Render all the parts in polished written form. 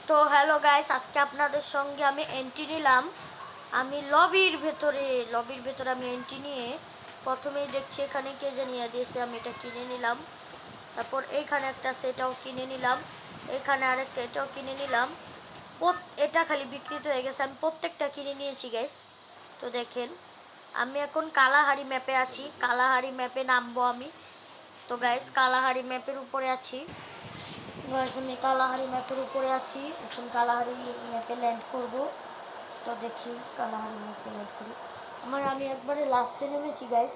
তো hello guys, আজকে আপনাদের সঙ্গে আমি এন্ট্রি নিলাম। আমি লবির ভেতরে আমি এন্ট্রি নিয়ে প্রথমেই দেখছি এখানে কে জানিয়ে দিয়েছে, আমি এটা কিনে নিলাম। তারপর এইখানে একটা সেটাও কিনে নিলাম, এখানে আরেকটা এটাও কিনে নিলাম। এটা খালি বিক্রিত হয়ে গেছে, আমি প্রত্যেকটা কিনে নিয়েছি গাইস। তো দেখেন আমি এখন কালাহারি ম্যাপে আছি, কালাহারি ম্যাপে নামবো আমি। তো গাইস কালাহারি ম্যাপের উপরে আছি। গাইস আমি কালাহারি ম্যাপের উপরে আছি, এখন কালাহারি ম্যাপে ল্যান্ড করব। তো দেখি কালাহারি ম্যাপে ল্যান্ড করি। আমি একবারে লাস্টে নেমেছি গাইস,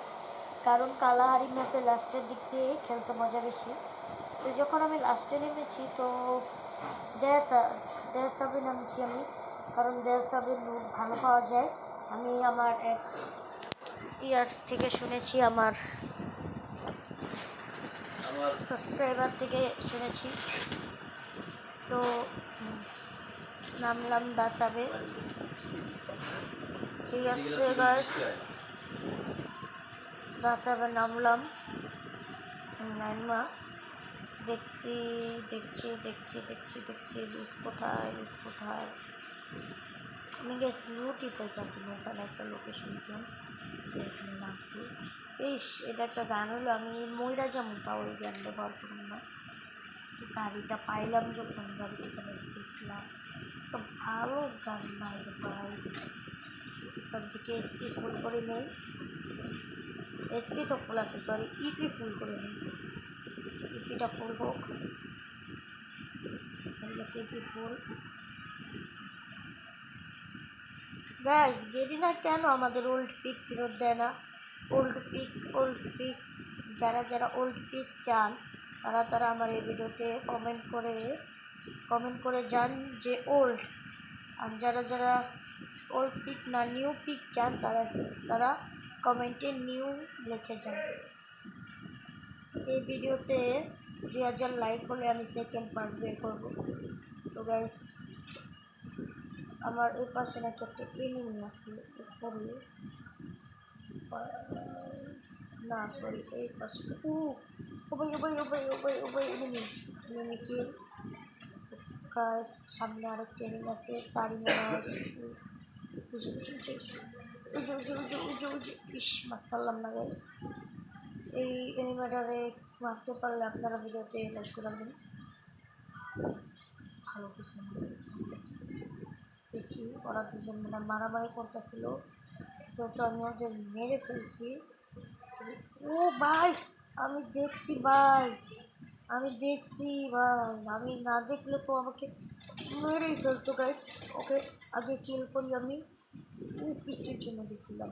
কারণ কালাহারি ম্যাপে লাস্টের দিক দিয়ে খেলতে মজা বেশি। তো যখন আমি লাস্টে নেমেছি তো দেড় সাবে নামছি আমি, কারণ দেড় সাবের লুট ভালো পাওয়া যায়। আমি আমার এক ইয়ার থেকে শুনেছি, আমার সাবস্ক্রাইবার থেকে শুনেছি। তো নামলাম দাসাবে, ঠিক আছে গাইস, দাসাবে নামলাম। নাইমা দেখছি দেখছি দেখছি দেখছি দেখছি লুট কোথায়, লুট কোথায়। আমি গেছ লুটই পাইতেছি না। এখানে একটা লোকেশন পেলাম, এখানে নামছি। ইস, এটা একটা গান হলো, আমি ময়রা যেমন তাও ওই গান ব্যবহার করুন না। গাড়িটা পাইলাম যখন, গাড়িটা দেখলাম তো ভালো গান নাই রে ভাই। এখান থেকে এসপি ফুল করে নেই, এসপি তো ফুল আছে, সরি ইপি ফুল করে নেই। ইপিটা ফুল হোক, ইপি ফুল। গ্যাস গেরিনা কেন আমাদের ওল্ড পিক ফেরত দেয় না? ওল্ড পিক যারা যারা ওল্ড পিক চান তারা আমার এই ভিডিওতে কমেন্ট করে যান যে ওল্ড। আর যারা যারা ওল্ড পিক না নিউ পিক চান তারা কমেন্টে নিউ লিখে যান। এই ভিডিওতে 2000 লাইক হলে আমি সেকেন্ড পার্ট বের করবো। তো গাইস আমার এই পাশে নাকি একটা এনিমি আছে উপরে, না সরি এই পাশে। এনিমি কিল গাইস। সামনে আরেকটা এনিমি আছে, তারই মনে হয় ইস মারতাম না গাইস। এই এনিমিটারে মারতে পারলে আপনারা ভিডিওতে লাইক করবেন। ভালো কিছু দেখি ওরা দুজন মানে মারামারি করতেছিল, তো আমি ওদের মেরে ফেলছি। ও ভাই আমি দেখছি ভাই, আমি না দেখলে তো আমাকে মেরেই ফেলতো গাইস। ওকে আগে কিল করি আমি, পিঠের জন্য দিছিলাম।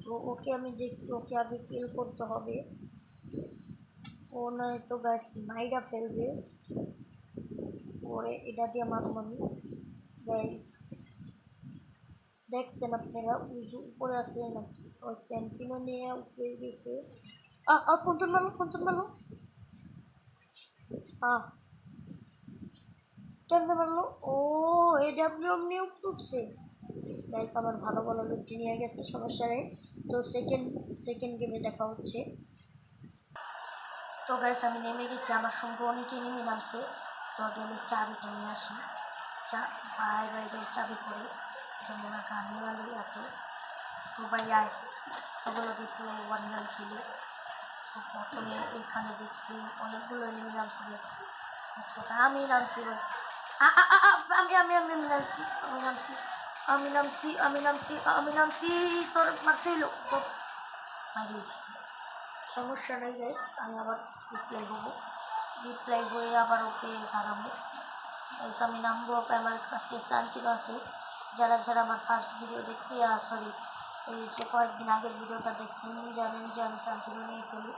তো ওকে আমি দেখছি, ওকে আগে কিল করতে হবে, ও নয় তো গাইস মাইরা ফেলবে। পরে এটা দিয়ে মারব আমি গাইস। দেখছেন আপনারা উপরে আছে নাকি? ওই সেন্টিনো নিয়ে উপরে গেছে। কোনটা মারলো কেমনে মারলো? ও এডাব্লিউএম নিয়ে উঠছে গাইস। আমার ভালো ভালো লুটটি নিয়ে গেছে, সমস্যা নেই। তো সেকেন্ড গেমে দেখা হচ্ছে। তো গাইস আমি নেমে গেছি, আমার সঙ্গে অনেকে নেমে নামছে। তো গেলে চাবিটা নিয়ে আসি, বাইরে চাবি করে মনে গানে গালি এত। তো ভাই আয় ওগুলো একটু ওয়ান খেলি। তো প্রথমে এখানে দেখছি অনেকগুলো এনিমি নামছে, একসাথে আমি নামছি ভাই। আমি নামছি তোর মারতে এলো তো মারিয়ে দিচ্ছি। সমস্যা নেই গাইস, আমি আবার রিপ্লাই হয়ে আবার ওকে দাঁড়াবো গাইস। আমি নামবো, আমার কাছে শান্তিও আছে। যারা যারা আমার ফার্স্ট ভিডিও দেখতে সরি এই যে কয়েকদিন আগের ভিডিওটা দেখছেন জানেন যে আমি শান্তিও নিয়ে ফেলি।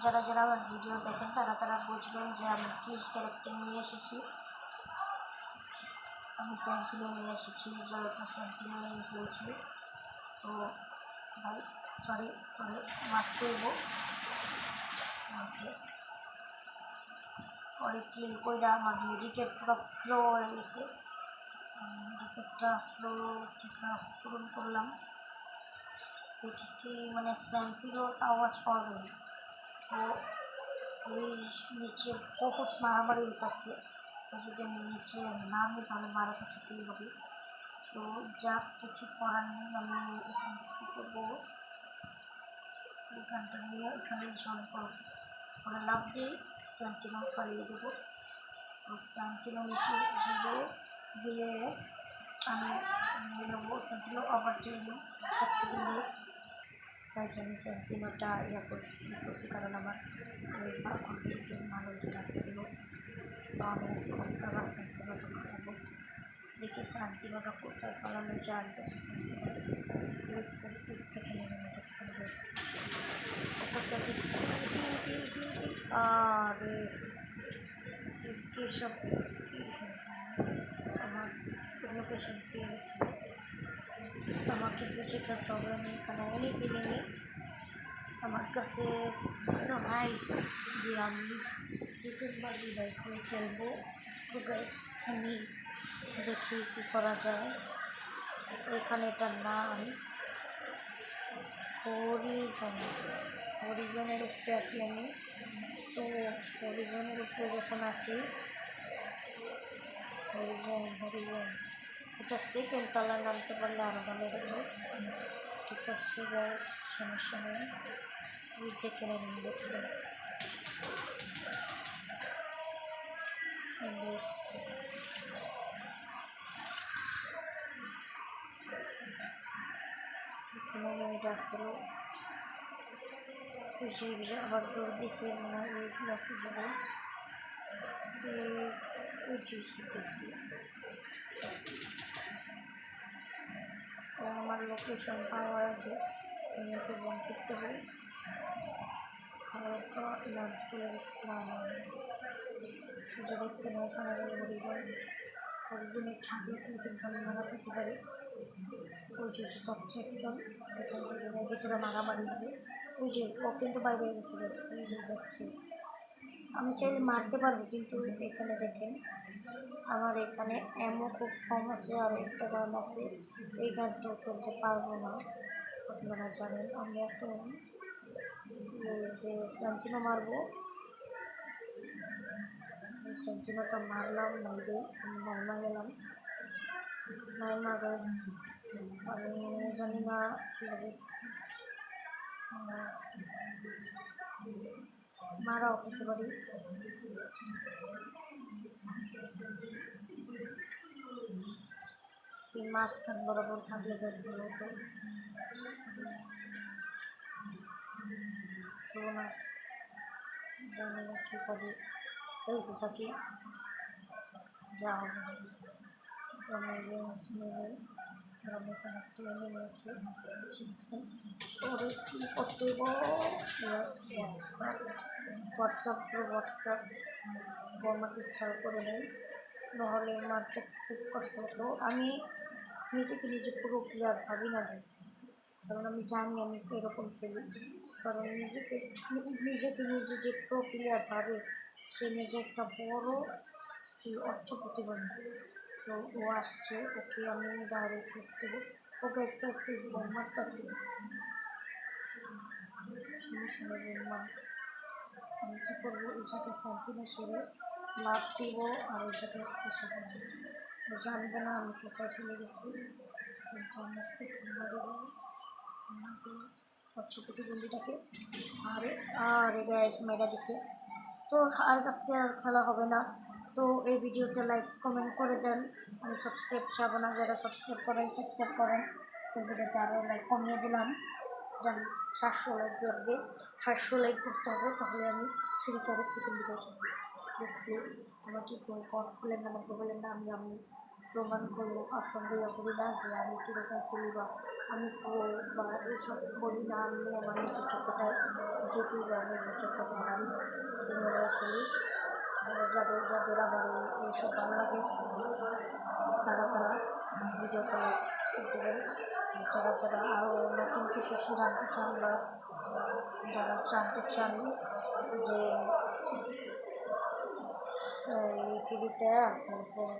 যারা যারা আমার ভিডিও দেখেন তারা বুঝবেন যে আমি কী ক্যারেক্টার নিয়ে এসেছি। আমি সেন্টিনো নিয়ে এসেছি, জয়টা সেন্টিনো নিয়ে ফেলছি। তো ভাই সরি মারতে দেবো পরে ক্লিন করে আমার মেডিকেট পুরো ফ্লো হয়ে গেছে। মেডিকেটটা স্লো ঠিকঠাক পূরণ করলাম। দেখি মানে সেন্টিনোর আওয়াজ পাওয়া গেল। তো ওই নিচে বহুত মারামারি উঠতেছে, যদি আমি নিচে নামি তাহলে মারাটা খেতেই হবে। তো যা কিছু করার নেই, আমি এখন কী করবো, এখানটা নিয়ে এখানে জল করে লাভ দিয়ে স্যান্টিনো ফালিয়ে দেবো। তো স্যান্টিনো নিচে যাবে, দিয়ে আমি নিয়ে নেবো স্যান্টিনো আবার জন্য 1 সেকেন্ড বেশ। তাই আমি স্যান্টিনোটা করছি কারণ আমার ওই ঘর থেকে মানুষ ডাকছিল, তো আমি আস্তে আস্তে আবার স্যান্টিনোটা খাওয়াবো। দেখি শান্তিনোটা কোথায় পালানো যায়, থেকে নেমে দেখছেন বেশ আরে সব আমার লোকেশন পেয়ে গেছিল, আমাকে বুঝে খেতে হবে। আমি এখানে অনেকই নেই, আমার কাছে হাই যে আমি চিকেন বার্গি বাইকে খেলবো। তো গাইস আমি দেখি কী করা যায়। এখানে এটার নাম হরিজনের উপরে আছি আমি। তো হরিজনের উপরে যখন আছি, হরিজন এটা সেকেন্ড তলায় নামতে পারলে আরও ভালো হতো। ঠিক আছে গ্যাস, সমস্যা নেই, ওই দেখে নেবেন দেখছেন বেশ। এটা আসলে আবার দৌড় দিছে মনে হয় ওই গ্লাসে দেবো, ওই জুস দেখছি। আমার লোকেশন পাওয়ার আগে আমি ওকে বন্ধ করতে হবে। খাওয়ার পর লাঞ্চ চলে গেছে যে দেখছেন ওখানে হরিজনের ছাদে কিন্তু আমি মারা খেতে পারি। ওই যে যাচ্ছে একজন, ভিতরে মারামারি হবে। ওই যে ও কিন্তু বাইরে গেছে, ওই যে যাচ্ছে। আমি চাইলে মারতে পারবো, কিন্তু এখানে দেখেন আমার এখানে এমও খুব কম আছে, আর একটা গান আছে, এই গান তো করতে পারবো না। আপনারা জানেন আমি এখন যে স্যান্টিনো মারবো, স্যান্টিনোটা মারলাম, মারবে আমি নাইমা গেলাম। নাইমা গাছ আমি জানি না কীভাবে মারাও খেতে পারি। এই মাঝখান বরাবর থাকলে গাছ ভালো হতো, তো না জানি না কী করে খেলতে থাকি, যা হবে আমি রেঞ্জ নেবে। কারণ এখানে একটা নেমে আছে শিখছেন, ওরে কী করতে হোয়াটসঅ্যাপ আমাকে খেয়াল করে নেই, নাহলে মারতে খুব কষ্ট হতো। আমি নিজে পুরো প্লেয়ার ভাবি না গাইস, কারণ আমি জানি আমি এরকম খেলি। কারণ নিজে যে প্রো প্লেয়ার ভাবে, সে নিজে একটা বড় প্রতিবন্ধী। তো ও আসছে, ওকে আমি ডাইরেক্ট করতে দেবো। ও গাইস বোম মারতেছে, সমস্যা নেই বোম। আমি কী করবো, এই সাথে শান্তিনা সেরে লাভ দিব, আর ওই সাথে এসে জানবে না আমি কোথায় চলে গেছি। কিন্তু আমি আসতে খুলনা দেবো, খুলনা দিয়ে প্রতিবন্ধীটাকে আরে গ্যাস মেরা দিছে। তো আর কাছকে আর খেলা হবে না। তো এই ভিডিওতে লাইক কমেন্ট করে দেন, আমি সাবস্ক্রাইব চাবো না, যারা সাবস্ক্রাইব করেন। তো ভিডিওতে আরও লাইক কমিয়ে দিলাম, জানি 700 লাইক ধরবে, 700 লাইক করতে হবে, তাহলে আমি 3 সেকেন্ড ভিডিও প্লিজ আমাকে কেউ কল করলেন না, আমাকে বললেন না, আমি প্রমাণ করবো আর সন্দেহ করি না যে আমি কীরকম খেলি বা আমি বা এইসব করি না। আমি আমার নিজের চোখটায় যেটি আমি নিজের চোখটায় আমি সিনেমায় খেলি। যাদের আবার এইসব ভালো লাগে তারা ভিডিওতে লাইক করতে পারে। যারা আরও নতুন কিছু জানতে চান বা যারা জানতে চান যে এই ফ্রিতে তারপর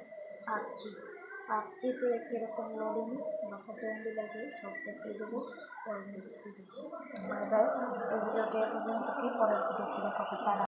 পাবজিতে কীরকম লোডিং বা কত এমবি লাগে সব দেখিয়ে দেবো পরের নেক্সট ভিডিও। এই ভিডিওটি পর্যন্ত কি পরের ভিডিও কী দেখাবো তারা।